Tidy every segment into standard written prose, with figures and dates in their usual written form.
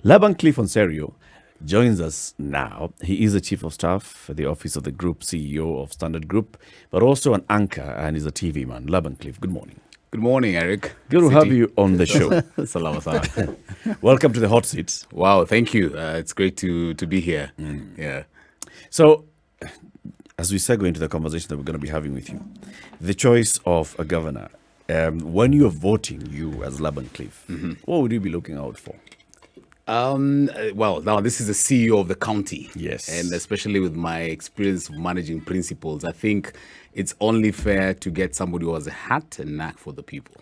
Laban-Cliff Onserio joins us now. He is the Chief of Staff at the Office of the Group CEO of Standard Group, but also an anchor and is a TV man. Laban-Cliff, good morning. Good morning, Eric. Good to have you on the show. Salam salam. Welcome to the hot seats. Wow, thank you. It's great to be here. Yeah. So, as we segue into the conversation that we're going to be having with you, the choice of a governor, when you're voting, you as Laban-Cliff, what would you be looking out for? Well, now this is the CEO of the county. Yes. And especially with my experience of managing principals, I think it's only fair to get somebody who has a heart and knack for the people.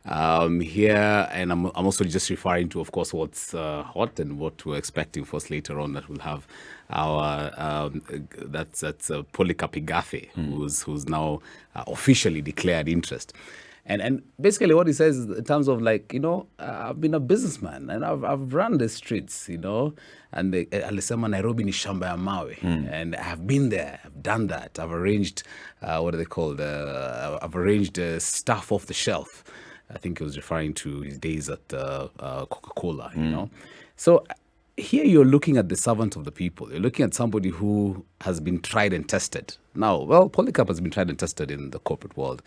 Here, and I'm also just referring to, of course, what's hot and what we're expecting for us later on, that we'll have our that's Polycarp Igathe, who's now officially declared interest. And basically what he says in terms of I've been a businessman and I've run the streets, and alisema Nairobi ni shamba ya mawe, and I've been there, I've done that, I've arranged what are they called? I've arranged stuff off the shelf. I think he was referring to his days at Coca-Cola, So here you're looking at the servant of the people. You're looking at somebody who has been tried and tested. Now, Polycarp has been tried and tested in the corporate world.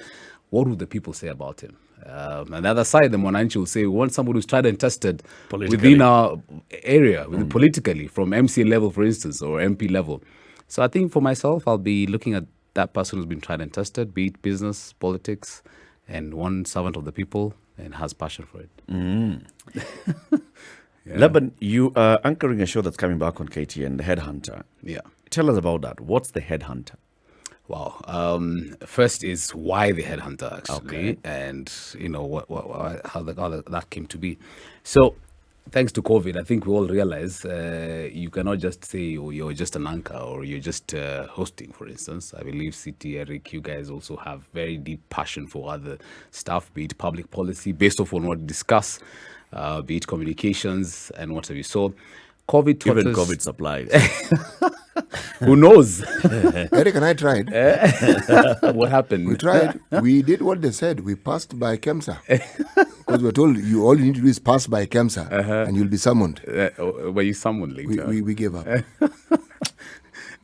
What would the people say about him? On the other side, the Mwananchi will say, we want somebody who's tried and tested within our area, politically, from MCA level, for instance, or MP level. So I think for myself, I'll be looking at that person who's been tried and tested, be it business, politics, and one servant of the people and has passion for it. Yeah. Laban, you are anchoring a show that's coming back on KTN, The Headhunter. Yeah. Tell us about that. What's The Headhunter? Wow. First is why the Headhunter, actually, Okay. and how that came to be. So, thanks to COVID, I think we all realize you cannot just say you're just an anchor or you're just hosting, for instance. I believe City, Eric, you guys also have very deep passion for other stuff, be it public policy, based off on what we discuss, be it communications and what have you. So, COVID taught Even us... COVID supplies. Who knows? Eric and I tried. What happened? We tried. We did what they said. We passed by KEMSA. Because we were told all you need to do is pass by KEMSA and you'll be summoned. Were you summoned later? We gave up.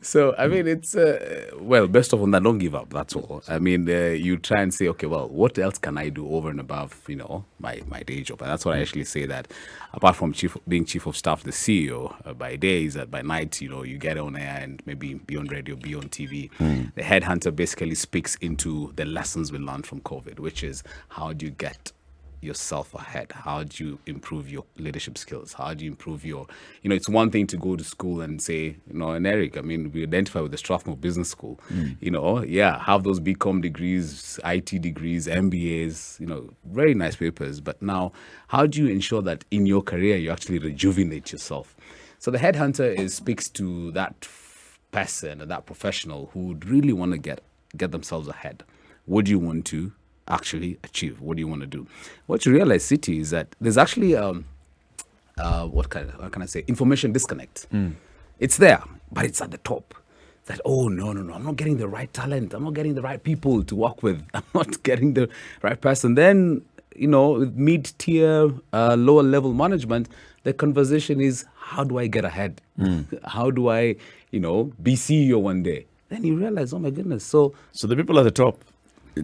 So, I mean, it's, best of all, that don't give up, that's all. I mean, you try and say, okay, well, what else can I do over and above, my day job? And that's what I actually say, that apart from being chief of staff, the CEO, by day is that by night, you get on air and maybe be on radio, be on TV. The Headhunter basically speaks into the lessons we learned from COVID, which is how do you get yourself ahead? How do you improve your leadership skills? How do you improve your, it's one thing to go to school and say, and Eric, I mean, we identify with the Strathmore Business School, have those BCom degrees, IT degrees, MBAs, very nice papers. But now, how do you ensure that in your career, you actually rejuvenate yourself? So the Headhunter speaks to that person and that professional who would really want to get themselves ahead. What do you want to actually achieve? What do you want to do? What you realize, City, is that there's actually what can I say, information disconnect. It's there, but it's at the top. That, oh, no, I'm not getting the right talent. I'm not getting the right people to work with. I'm not getting the right person. Then, with mid-tier, lower level management, the conversation is, how do I get ahead? How do I, be CEO one day? Then you realize, oh my goodness. So the people at the top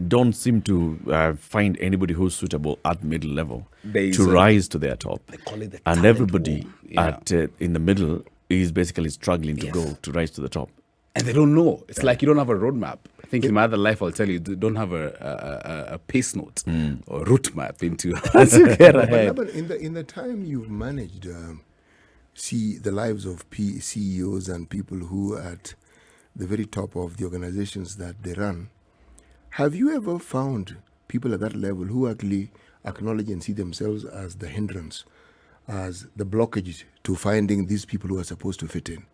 don't seem to find anybody who's suitable at middle level to rise to their top. They call it the and talent everybody pool. Yeah. in the middle is basically struggling to rise to the top. And they don't know. It's like you don't have a roadmap. I think in my other life, I'll tell you, you don't have a pace note or route map into how to get ahead. But in the time you've managed, see the lives of CEOs and people who are at the very top of the organizations that they run, have you ever found people at that level who actually acknowledge and see themselves as the hindrance, as the blockage to finding these people who are supposed to fit in?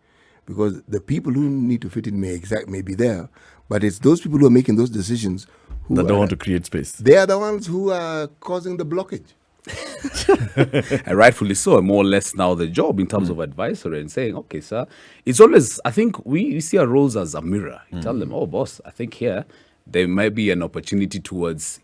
Because the people who need to fit in may be there, but it's those people who are making those decisions who that don't want to create space. They are the ones who are causing the blockage. And rightfully so, more or less now the job in terms of advisory and saying, okay, sir, it's always, I think we see our roles as a mirror. You tell them, oh, boss, I think here, there might be an opportunity towards,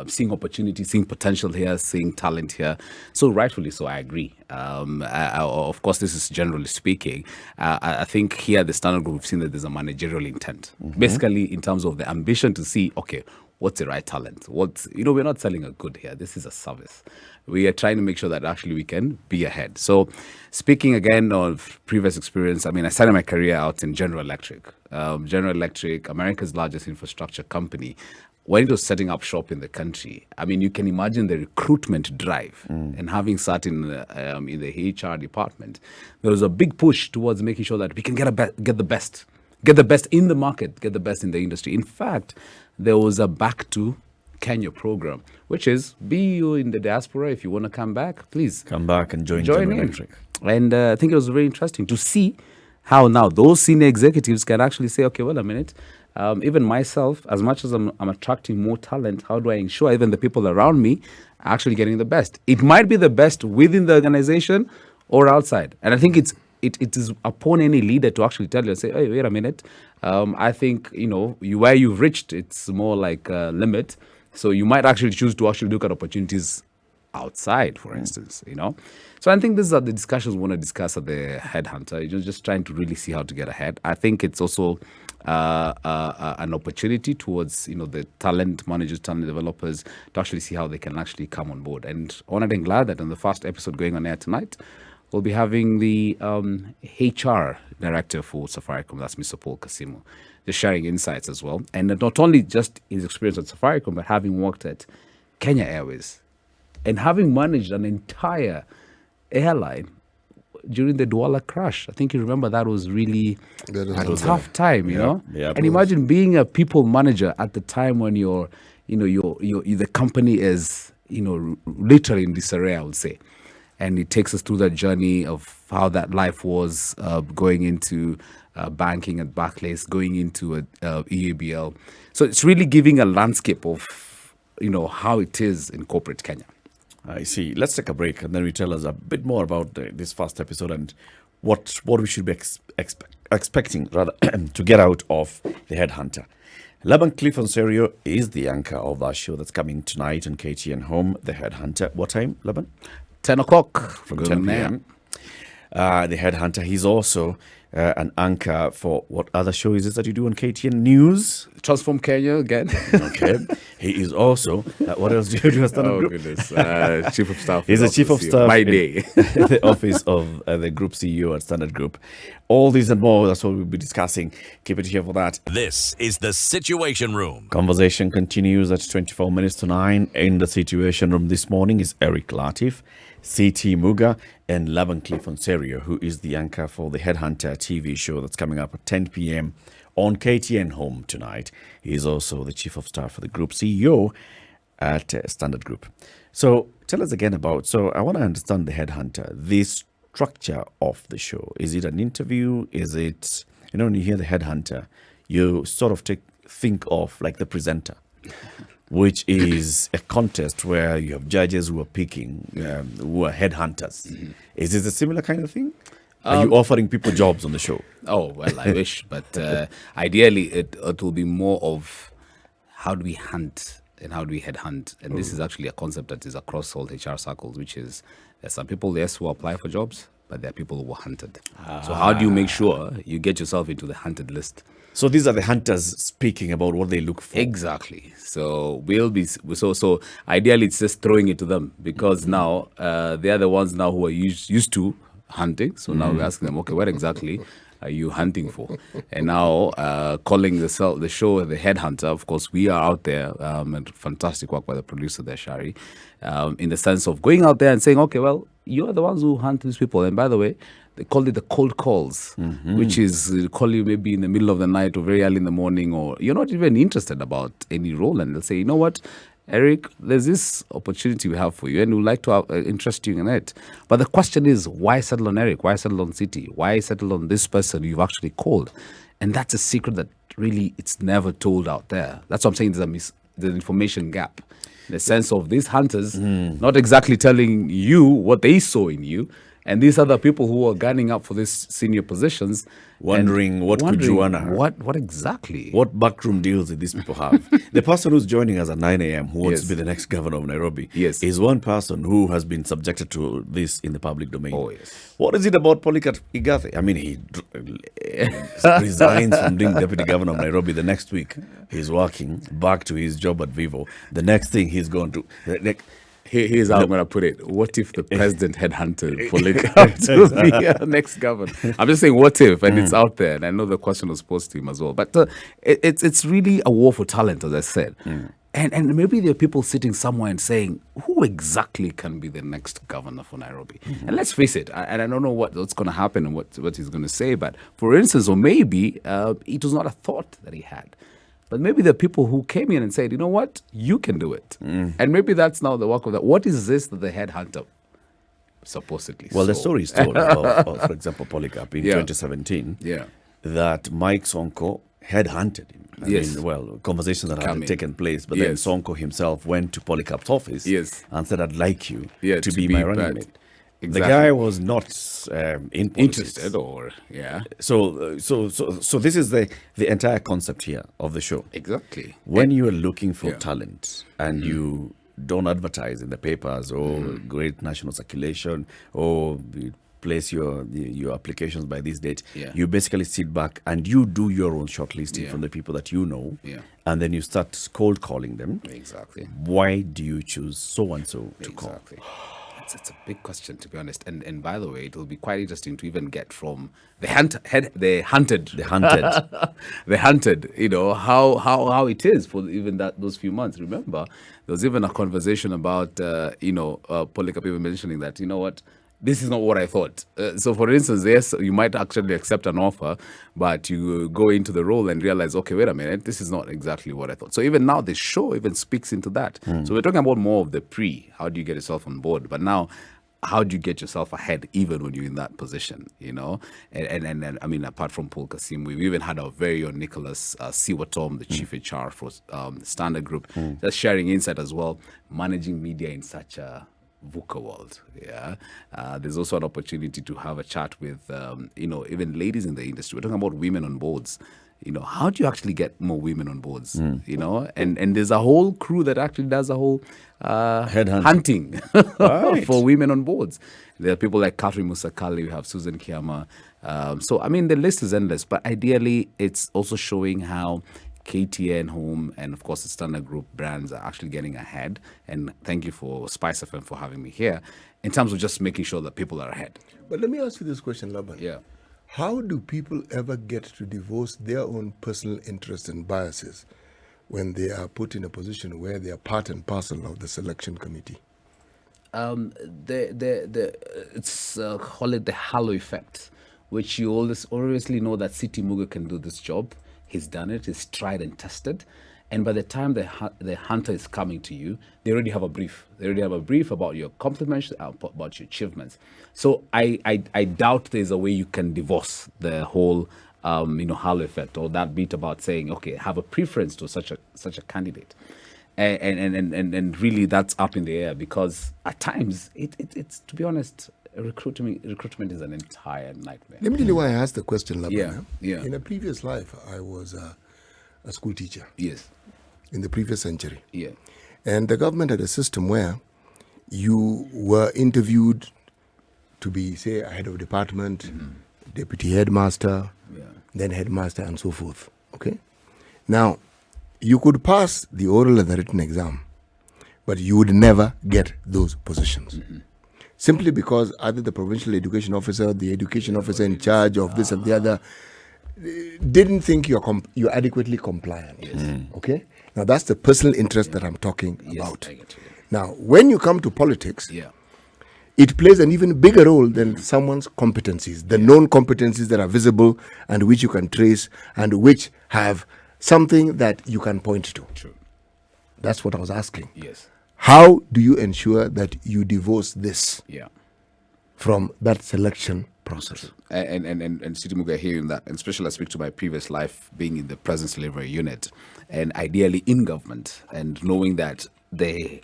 seeing opportunity, seeing potential here, seeing talent here. So rightfully so, I agree. Of course, this is generally speaking. I think here at the Standard Group, we've seen that there's a managerial intent. Basically, in terms of the ambition to see, okay, what's the right talent? We're not selling a good here. This is a service. We are trying to make sure that actually we can be ahead. So speaking again of previous experience, I started my career out in General Electric. General Electric, America's largest infrastructure company. When it was setting up shop in the country, you can imagine the recruitment drive. And having sat in the HR department, there was a big push towards making sure that we can get the best in the market, get the best in the industry. In fact, there was a back to Kenya program, which is be you in the diaspora. If you want to come back, please come back and join General in. Electric. And I think it was very interesting to see how now those senior executives can actually say, okay, well, a minute, even myself, as much as I'm attracting more talent, how do I ensure even the people around me are actually getting the best? It might be the best within the organization or outside. And I think it is upon any leader to actually tell you and say, hey, wait a minute. I think, where you've reached, it's more like a limit. So you might actually choose to actually look at opportunities outside, for instance, So I think these are the discussions we want to discuss at the Headhunter. You're just trying to really see how to get ahead. I think it's also an opportunity towards, the talent managers, talent developers to actually see how they can actually come on board. And honored and glad that in the first episode going on air tonight, we'll be having the HR director for Safaricom, that's Mr. Paul Kasimo, just sharing insights as well. And not only just his experience at Safaricom, but having worked at Kenya Airways and having managed an entire airline during the Douala crash. I think you remember that was really a tough time, you know? Yeah, and imagine being a people manager at the time when the company is, literally in disarray, I would say. And it takes us through that journey of how that life was going into banking at Barclays, going into EABL. So it's really giving a landscape of, how it is in corporate Kenya. I see. Let's take a break and then we tell us a bit more about this first episode and what we should be expecting rather to get out of the Headhunter. Laban-Cliff Onserio is the anchor of our show that's coming tonight on KTN Home, the Headhunter. What time, Laban? 10 o'clock. From 10 p.m. The Headhunter. He's also an anchor for what other show is this that you do on KTN News? Transform Kenya again. Okay. He is also, what else do you do at Standard Group? Goodness. Chief of Staff. He's a Chief of Staff My in day. the office of the Group CEO at Standard Group. All these and more, that's what we'll be discussing. Keep it here for that. This is the Situation Room. Conversation continues at 24 minutes to 9. In the Situation Room this morning is Eric Latif, CT Muga, and Laban-Cliff Onserio, who is the anchor for the Headhunter TV show that's coming up at 10 p.m. on KTN Home tonight. He is also the Chief of Staff for the Group CEO at Standard Group. So tell us again so I want to understand the Headhunter, the structure of the show. Is it an interview? Is it, when you hear the Headhunter, you sort of think of like the presenter, which is a contest where you have judges who are picking, who are headhunters. Mm-hmm. Is this a similar kind of thing? Are you offering people jobs on the show? Oh, well, I wish. But ideally, it will be more of how do we hunt and how do we headhunt. And this is actually a concept that is across all HR circles, which is there's some people, yes, who apply for jobs, but there are people who were hunted. So how do you make sure you get yourself into the hunted list? So these are the hunters speaking about what they look for. Exactly. So we'll be so ideally it's just throwing it to them because now they are the ones now who are used to hunting. So now we're asking them, okay, what exactly are you hunting for? And now calling the show the Headhunter. Of course, we are out there and fantastic work by the producer there, Shari, in the sense of going out there and saying, okay, well, you're the ones who hunt these people. And by the way, they call it the cold calls, which is call you maybe in the middle of the night or very early in the morning, or you're not even interested about any role. And they'll say, you know what, Eric, there's this opportunity we have for you and we'd like to interest you in it. But the question is, why settle on Eric? Why settle on City? Why settle on this person you've actually called? And that's a secret that really it's never told out there. That's what I'm saying. There's an information gap. In the sense of these hunters not exactly telling you what they saw in you, And these are the people who are gunning up for these senior positions. Wondering what could you honor? What exactly? What backroom deals did these people have? The person who's joining us at 9 a.m. who wants Yes. to be the next governor of Nairobi Yes. is one person who has been subjected to this in the public domain. Oh, yes. What is it about Polycarp Igathe? I mean, he resigns from being deputy governor of Nairobi. The next week, he's working back to his job at Vivo. The next thing he's going to... Here's how I'm going to put it. What if the president headhunted Polycarp to be next governor? I'm just saying, what if? And it's out there. And I know the question was posed to him as well. But it's really a war for talent, as I said. And maybe there are people sitting somewhere and saying, who exactly can be the next governor for Nairobi? And let's face it, and I don't know what's going to happen and what he's going to say. But for instance, or maybe it was not a thought that he had. But maybe there are people who came in and said, you know what, you can do it. And maybe that's now the work of that. What is this that the headhunter supposedly Well, the saw? story is told of, for example, Polycarp in 2017 Yeah. that Mike Sonko headhunted him. I Yes. mean, well, conversations that Come had in. taken place, but then Yes. Sonko himself went to Polycarp's office Yes. and said, I'd like you Yeah, to to be be my running that- mate. Exactly. The guy was not in politics. Interested or, yeah. So this is the entire concept here of the show. Exactly. When you are looking for Yeah. talent and you don't advertise in the papers or great national circulation or you place your applications by this date, Yeah. you basically sit back and you do your own shortlisting Yeah. from the people that you know, Yeah. and then you start cold calling them. Exactly. Why do you choose so and so to call? Exactly. It's a big question, to be honest. And by the way, it will be quite interesting to even get from the hunted, The hunted. the hunted. You know how it is for even those few months. Remember, there was even a conversation about Polycarp even mentioning that, you know what, this is not what I thought. So, for instance, yes, you might actually accept an offer, but you go into the role and realize, okay, wait a minute, this is not exactly what I thought. So even now, the show even speaks into that. So we're talking about more of the how do you get yourself on board? But now, how do you get yourself ahead even when you're in that position, you know? And I mean, apart from Paul Kasim, we've even had our very own Nicholas Siwatom, the chief HR for Standard Group, just sharing insight as well, managing media in such a VUCA world. Yeah, there's also an opportunity to have a chat with even ladies in the industry. We're talking about women on boards. You know, how do you actually get more women on boards? You know, and there's a whole crew that actually does a whole hunting Right. for women on boards. There are people like Catherine Musakali, we have Susan Kiama. So I mean, the list is endless. But ideally, it's also showing how KTN, Home, and of course the Standard Group brands are actually getting ahead. And thank you for SpiceFM for having me here in terms of just making sure that people are ahead. But let me ask you this question, Laban. Yeah. How do people ever get to divorce their own personal interests and biases when they are put in a position where they are part and parcel of the selection committee? It's call it the halo effect, which you obviously know that City Muga can do this job. He's done it. He's tried and tested. And by the time the hunter is coming to you, they already have a brief. They already have a brief about your compliments, about your achievements. So I doubt there's a way you can divorce the whole halo effect, or that bit about saying, okay, have a preference to such a candidate. And really that's up in the air, because at times it's to be honest, recruitment is an entire nightmare. Let me tell you why I asked the question, Laban. Yeah, yeah. In a previous life, I was a school teacher Yes. in the previous century. Yeah. And the government had a system where you were interviewed to be, say, a head of department, deputy headmaster, then headmaster, and so forth. Okay? Now, you could pass the oral and the written exam, but you would never get those positions. Simply because either the provincial education officer, the education officer in charge of this and the other, didn't think you're adequately compliant. Yes. Okay? Now, that's the personal interest that I'm talking Yes, about. I get you. Now, when you come to politics, Yeah. it plays an even bigger role than someone's competencies, the known competencies that are visible and which you can trace and which have something that you can point to. True. That's what I was asking. Yes. How do you ensure that you divorce this Yeah. from that selection process? And City Muga hearing that, and especially I speak to my previous life being in the presence delivery unit and ideally in government, and knowing that the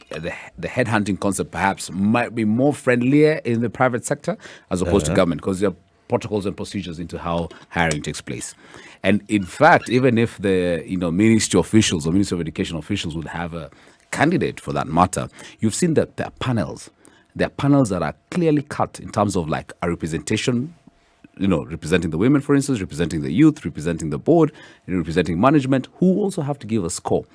headhunting concept perhaps might be more friendlier in the private sector as opposed to government, because there are protocols and procedures into how hiring takes place. And in fact, even if the ministry officials or Ministry of Education officials would have a candidate for that matter, you've seen that there are panels. There are panels that are clearly cut in terms of like a representation, representing the women, for instance, representing the youth, representing the board, representing management, who also have to give a score.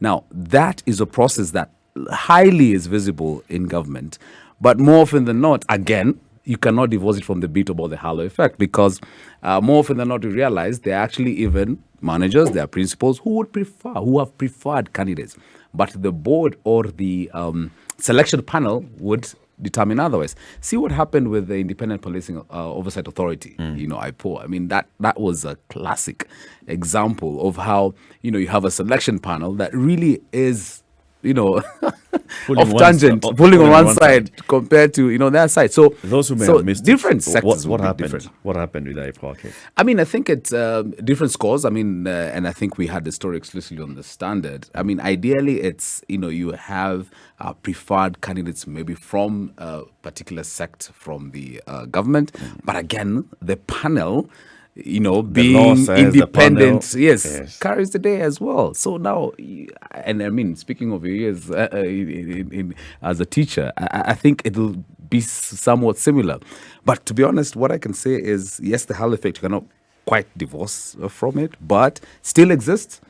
Now, that is a process that highly is visible in government, but more often than not, again, you cannot divorce it from the beat about the halo effect, because more often than not, you realize there are actually even managers, there are principals who have preferred candidates, but the board or the selection panel would determine otherwise. See what happened with the Independent Policing Oversight Authority, IPO. I mean, that was a classic example of how, you have a selection panel that really is, off tangent, pulling on one side compared to, their side. So those who may have missed different sectors what would be happened? different. What happened with IPO case? I mean, I think it's different scores. I mean, and I think we had the story exclusively on the Standard. I mean, ideally, it's, you have preferred candidates maybe from a particular sect from the government. But again, the panel, being independent, yes, carries the day as well. So now, and I mean, speaking of years as a teacher, I think it'll be somewhat similar. But to be honest, what I can say is, yes, the halo effect, you cannot quite divorce from it, but still exists.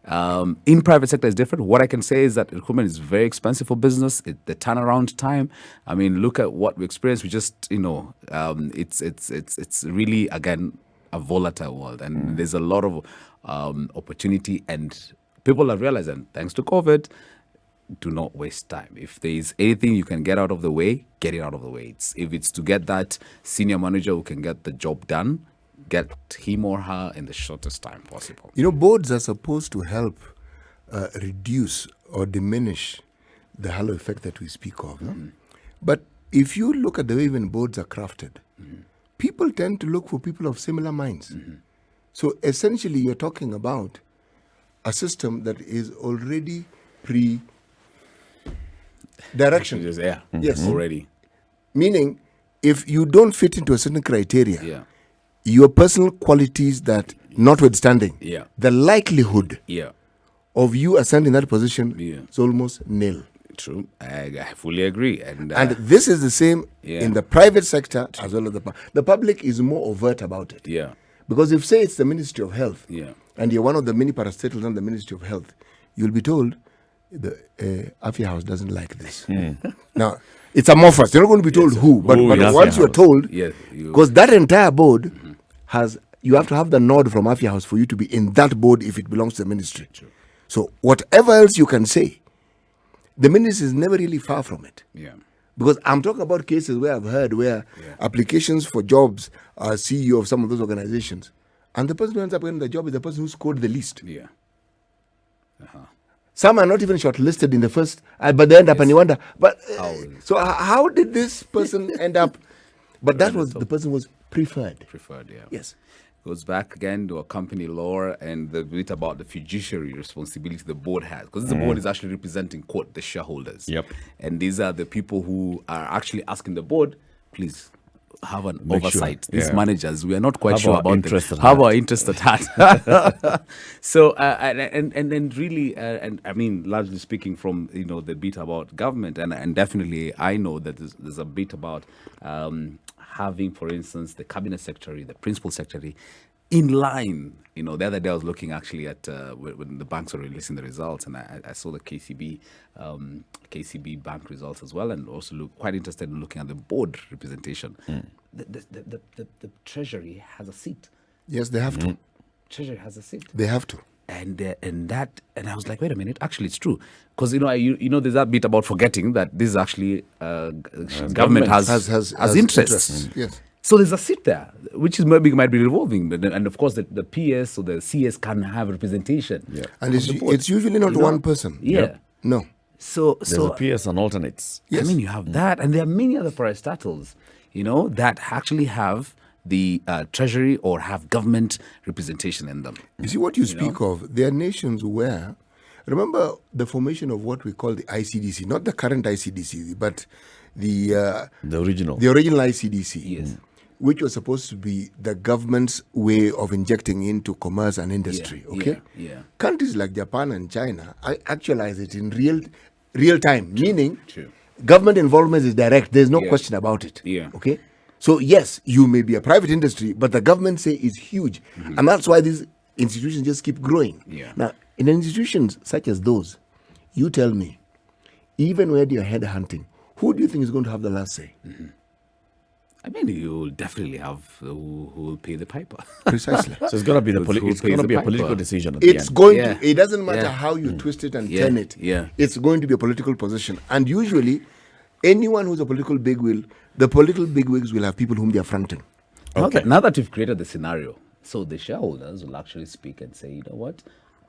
In private sector is different. What I can say is that recruitment is very expensive for business. The turnaround time, I mean, look at what we experienced. We just, it's really, again, a volatile world, and there's a lot of opportunity, and people have realized, and thanks to COVID, do not waste time. If there is anything you can get out of the way, get it out of the way. If it's to get that senior manager who can get the job done, get him or her in the shortest time possible. Boards are supposed to help reduce or diminish the halo effect that we speak of. But if you look at the way even boards are crafted, people tend to look for people of similar minds. So essentially, you're talking about a system that is already pre-direction. Yes, already. Meaning, if you don't fit into a certain criteria, your personal qualities that notwithstanding, the likelihood of you ascending that position is almost nil. True, I fully agree, and this is the same in the private sector as well as the public is more overt about it. Because if say it's the Ministry of Health, and you're one of the many parastatals under the Ministry of Health, you'll be told the Afia House doesn't like this. Now it's amorphous. You're not going to be told who, but once you're told, because that entire board you have to have the nod from Afia House for you to be in that board if it belongs to the ministry. So whatever else you can say, the ministry is never really far from it. Because I'm talking about cases where I've heard where applications for jobs are CEO of some of those organizations, and the person who ends up getting the job is the person who scored the least. Some are not even shortlisted in the first, but they end up and you wonder, but so how did this person end up? But that was the person was preferred. Yes. Goes back again to a company law and the bit about the fiduciary responsibility the board has, because the board is actually representing, quote, the shareholders. And these are the people who are actually asking the board, please have an oversight. These managers, we are not quite sure about them. Have our interest at heart. So, and really, and I mean, largely speaking from, the bit about government, and definitely I know that there's a bit about having, for instance, the cabinet secretary, the principal secretary, in line. The other day I was looking actually at when the banks were releasing the results, and I saw the KCB bank results as well, and also quite interested in looking at the board representation. The Treasury has a seat. Yes, they have to. Treasury has a seat. They have to. And I was like, wait a minute, actually it's true, because there's that bit about forgetting that this is actually government has interests. Yes. So there's a seat there, which is maybe might be revolving, and of course the PS or the CS can have representation. And it's usually not one person. No. So there's a PS and alternates. I mean, you have that, and there are many other parastatals, that actually have the treasury or have government representation in them. You see what you speak of, there are nations where Remember the formation of what we call the ICDC, not the current ICDC, but the original. the original ICDC, Yes. which was supposed to be the government's way of injecting into commerce and industry. Okay, Yeah. countries like Japan and China actualize it in real time, meaning True. government involvement is direct. There's no Yeah. question about it. Yeah. Okay. So yes, you may be a private industry, but the government say is huge, and that's why these institutions just keep growing. Yeah. Now, in institutions such as those, you tell me, even when you're headhunting, who do you think is going to have the last say? I mean, you'll definitely have who will pay the piper. Precisely. So it's gonna be Who it's pays gonna the be a piper? political decision at the It's end. going Yeah. to. It doesn't matter Yeah. how you twist it and Yeah. turn it. Yeah. It's going to be a political position, and usually, anyone who's a political bigwig, the political bigwigs will have people whom they are fronting. Okay. Now that you've created the scenario, so the shareholders will actually speak and say, you know what,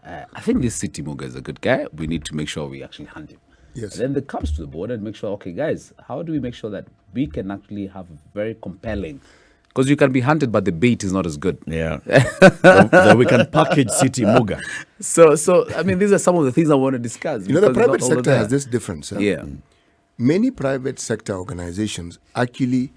I think this City Muga is a good guy. We need to make sure we actually hunt him. Yes. And then it comes to the board and make sure, okay, guys, how do we make sure that we can actually have very compelling? Because you can be hunted, but the bait is not as good. Yeah. Then we can package City Muga. So I mean, these are some of the things I want to discuss. You know, the because it's private not all sector there. has this difference. Yeah. Many private sector organizations actually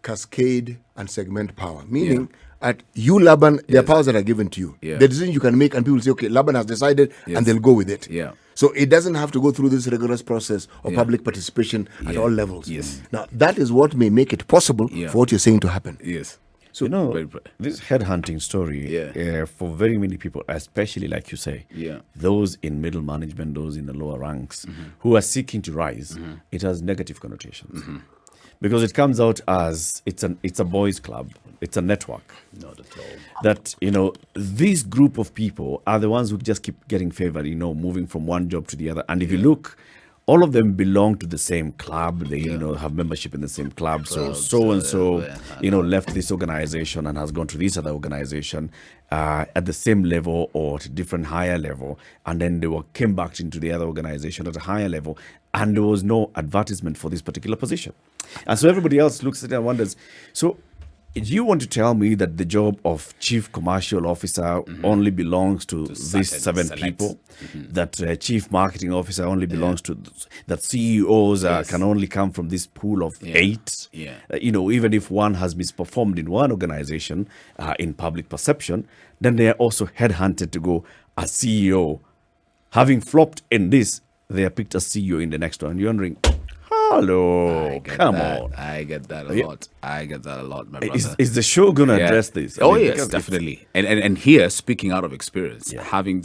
cascade and segment power, meaning at you, Laban, there are powers that are given to you. Yeah. The decision you can make, and people say, okay, Laban has decided, Yes. and they'll go with it. Yeah. So it doesn't have to go through this rigorous process of Yeah. public participation at Yeah. all levels. Yes. Now, that is what may make it possible Yeah. for what you're saying to happen. Yes. So this headhunting story, Yeah. for very many people, especially like you say, Yeah. those in middle management, those in the lower ranks, who are seeking to rise, it has negative connotations because it comes out as it's a boys' club, it's a network. Not at all. That this group of people are the ones who just keep getting favored, moving from one job to the other. And if you look, all of them belong to the same club. They have membership in the same club. So and so left this organization and has gone to this other organization at the same level or at a different higher level, and then came back into the other organization at a higher level, and there was no advertisement for this particular position. And so everybody else looks at it and wonders, so do you want to tell me that the job of chief commercial officer only belongs to these seven select. people? That chief marketing officer only belongs to that CEOs can only come from this pool of 8? Yeah. Even if one has misperformed in one organization in public perception, then they are also headhunted to go as CEO. Having flopped in this, they are picked as CEO in the next one. You're wondering, hello, come on. I get that a lot. I get that a lot, my brother. Is the show going to address this? I Oh mean, yes, because definitely. And here, speaking out of experience, having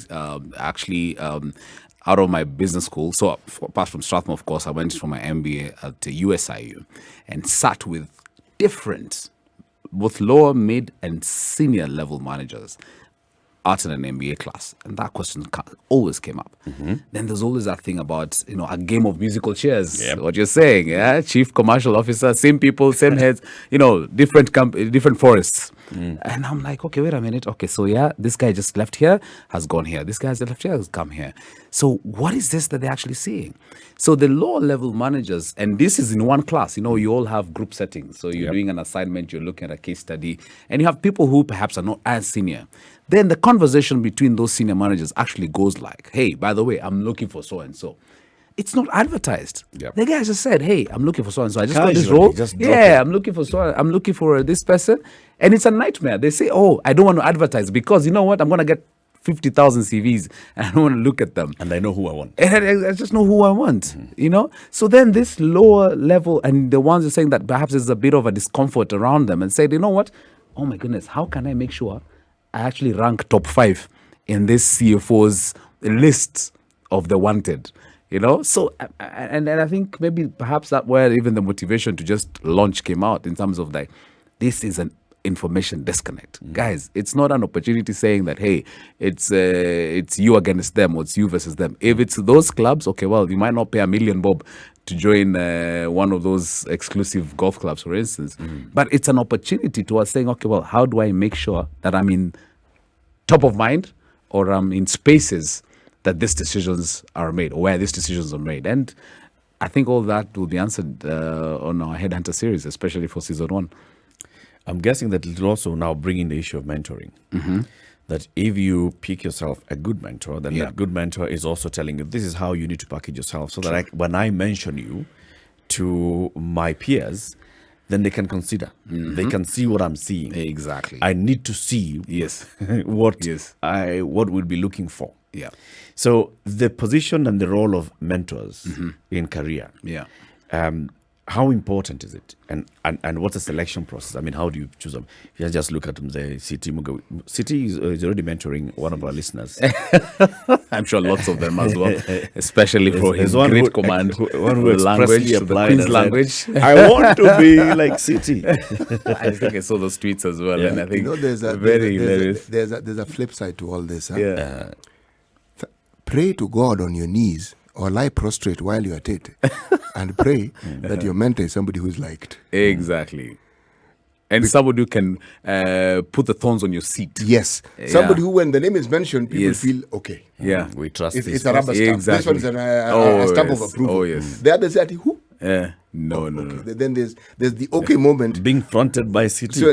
actually out of my business school. So apart from Strathmore, of course, I went for my MBA at USIU and sat with different, both lower, mid, and senior level managers out in an MBA class, and that question always came up. Then there's always that thing about a game of musical chairs. Yep. What you're saying, chief commercial officer, same people, same heads, different forests. And I'm like, okay, wait a minute. Okay, so this guy just left here, has gone here. This guy has left here, has come here. So what is this that they're actually seeing? So the lower level managers, and this is in one class, you all have group settings. So you're doing an assignment, you're looking at a case study, and you have people who perhaps are not as senior. Then the conversation between those senior managers actually goes like, hey, by the way, I'm looking for so-and-so. It's not advertised. Yep. The guy just said, hey, I'm looking for so-and-so. I just got this Casually, role. just drop it. I'm looking for this person. And it's a nightmare. They say, oh, I don't want to advertise because you know what? I'm going to get 50,000 CVs and I don't want to look at them. And I know who I want. And I just know who I want, So then this lower level and the ones who are saying that perhaps there's a bit of a discomfort around them and said, you know what? Oh my goodness, how can I make sure I actually rank top 5 in this CFO's list of the wanted? So and I think maybe perhaps that where even the motivation to just launch came out in terms of like, this is an information disconnect. Guys, it's not an opportunity saying that, hey, it's you against them or it's you versus them. If it's those clubs, okay, well, you might not pay $1 million bob to join one of those exclusive golf clubs, for instance. But it's an opportunity to us saying, okay, well, how do I make sure that I'm in top of mind or I'm in spaces that these decisions are made or where these decisions are made? And I think all that will be answered on our Headhunter series, especially for season 1. I'm guessing that it will also now bring in the issue of mentoring. that if you pick yourself a good mentor, then Yeah. that good mentor is also telling you this is how you need to package yourself, so that when I mention you to my peers, then they can consider. They can see what I'm seeing. Exactly. I need to see Yes. what Yes. what we'll be looking for. Yeah. So the position and the role of mentors in career. Yeah. How important is it, and what's the selection process? I mean, how do you choose them? If you just look at them, say CT Muga. CT is already mentoring one of our listeners. I'm sure lots of them as well, especially for his There's great command one who of the language, expressly the applied Queen's and language. said, I want to be like CT. I think I saw those tweets as well, and I think there's a very hilarious. there's a flip side to all this. Huh? Yeah. Pray to God on your knees or lie prostrate while you're at it, and pray that your mentor is somebody who's liked. Exactly. And somebody who can put the thorns on your seat. Yes, somebody who, when the name is mentioned, people Yes. feel okay. Yeah. We trust It's this. a rubber stamp. Exactly. This one is a Oh, stamp yes. of approval. Oh, yes. The other side, who? No. Okay. Then there's the okay moment. Being fronted by CT. So,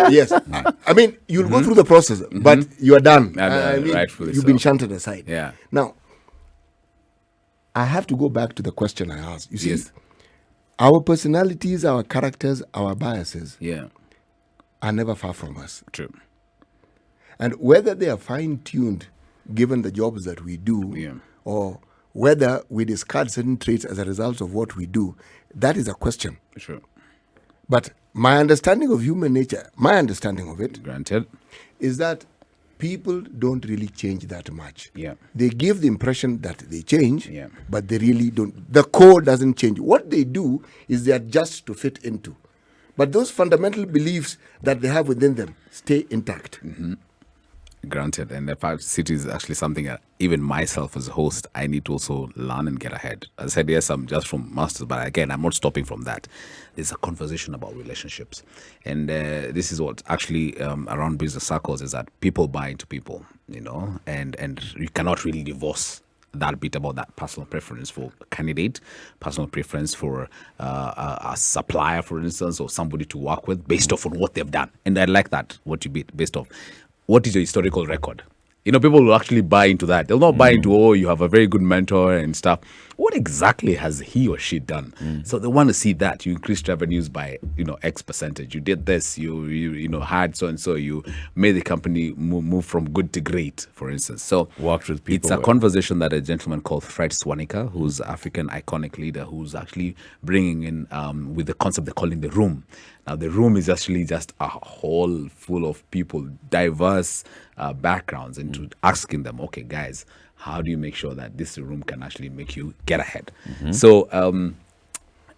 yes, I mean you'll go through the process, but you are done. And, I mean, rightfully you've so. been shunted aside. Yeah. Now, I have to go back to the question I asked. You see, Yes. our personalities, our characters, our biases Yeah. are never far from us, True. and whether they are fine-tuned, given the jobs that we do, Yeah. or whether we discard certain traits as a result of what we do, that is a question. True. But my understanding of human nature, my understanding of it, Granted. is that people don't really change that much. Yeah. They give the impression that they change, Yeah. but they really don't. The core doesn't change. What they do is they adjust to fit into. But those fundamental beliefs that they have within them stay intact. Granted. And the fact city is actually something that even myself as a host, I need to also learn and get ahead. As I said, yes, I'm just from masters, but again, I'm not stopping from that. There's a conversation about relationships. And this is what actually around business circles is that people buy into people, and you cannot really divorce that bit about that personal preference for a candidate, personal preference for a supplier, for instance, or somebody to work with based off on what they've done. And I like that, what you be based off. What is your historical record? People will actually buy into that. They'll not buy into, you have a very good mentor and stuff. What exactly has he or she done? So they want to see that. You increased revenues by, X percentage. You did this. You had so-and-so. You made the company move from good to great, for instance. So Worked with people it's a well. conversation that a gentleman called Fred Swanica, who's African iconic leader, who's actually bringing in with the concept they're calling the room. Now, the room is actually just a hall full of people, diverse backgrounds, and asking them, okay, guys, how do you make sure that this room can actually make you get ahead? So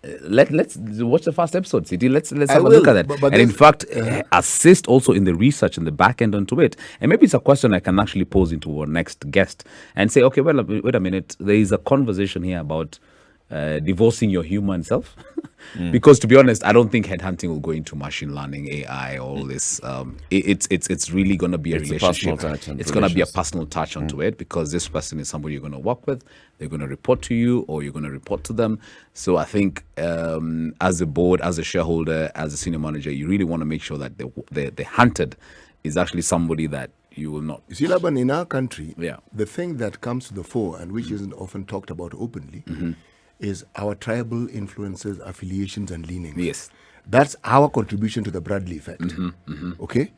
let's watch the first episode, City. Let's have a look will, at that. but And in this- fact, assist also in the research and the back end onto it. And maybe it's a question I can actually pose into our next guest and say, okay, well, wait a minute. There is a conversation here about divorcing your human self. Because to be honest, I don't think headhunting will go into machine learning, AI, all this. It's really going to be a It's a relationship. personal touch and It's going to be a relations. personal touch onto it, because this person is somebody you're going to work with. They're going to report to you, or you're going to report to them. So I think as a board, as a shareholder, as a senior manager, you really want to make sure that the hunted is actually somebody that you will not. You see, Laban, in our country, Yeah. the thing that comes to the fore and which isn't often talked about openly is our tribal influences, affiliations, and leanings. Yes. That's our contribution to the Bradley effect. Okay?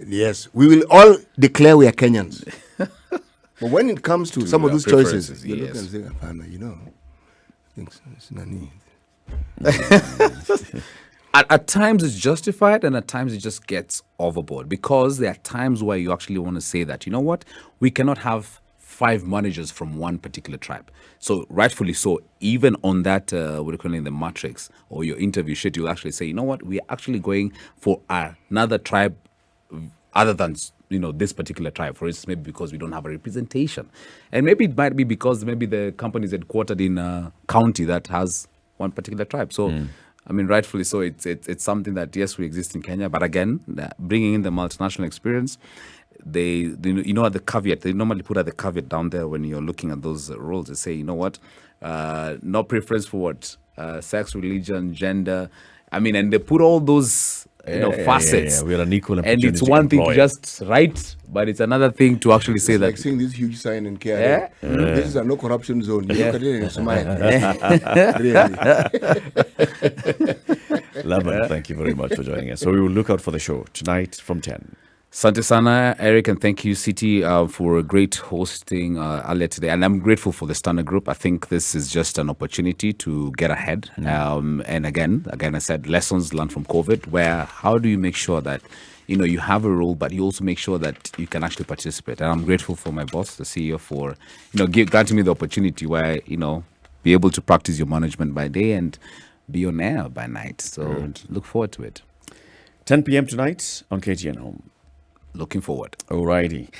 Yes, we will all declare we are Kenyans. But when it comes to some of our those choices, preferences, you look yes. and say, "Apana, I think it's nani." At times it's justified, and at times it just gets overboard, because there are times where you actually want to say that, you know what, we cannot have 5 managers from one particular tribe. So rightfully so, even on that, what do you call it, in the matrix or your interview sheet, you'll actually say, you know what, we're actually going for another tribe other than this particular tribe, for instance, maybe because we don't have a representation. And maybe it might be because maybe the company is headquartered in a county that has one particular tribe. So I mean, rightfully so, it's something that, yes, we exist in Kenya, but again, bringing in the multinational experience, they at the caveat, they normally put at the caveat down there when you're looking at those roles. They say, you know what, no preference for what, sex, religion, gender. I mean, and they put all those facets. Yeah. We're an equal And opportunity it's one thing to employer. just write, but it's another thing to actually say It's that. like seeing this huge sign in KRA. This is a no corruption zone. You look at it and you smile. Really. Laban, thank you very much for joining us. So we will look out for the show tonight from 10. Sante Sana, Eric, and thank you, City, for a great hosting earlier today. And I'm grateful for the Standard Group. I think this is just an opportunity to get ahead. And again, I said lessons learned from COVID, where how do you make sure that you have a role, but you also make sure that you can actually participate. And I'm grateful for my boss, the CEO, for granting me the opportunity where be able to practice your management by day and be on air by night. So look forward to it. 10 p.m. tonight on KTN Home. Looking forward. Alrighty.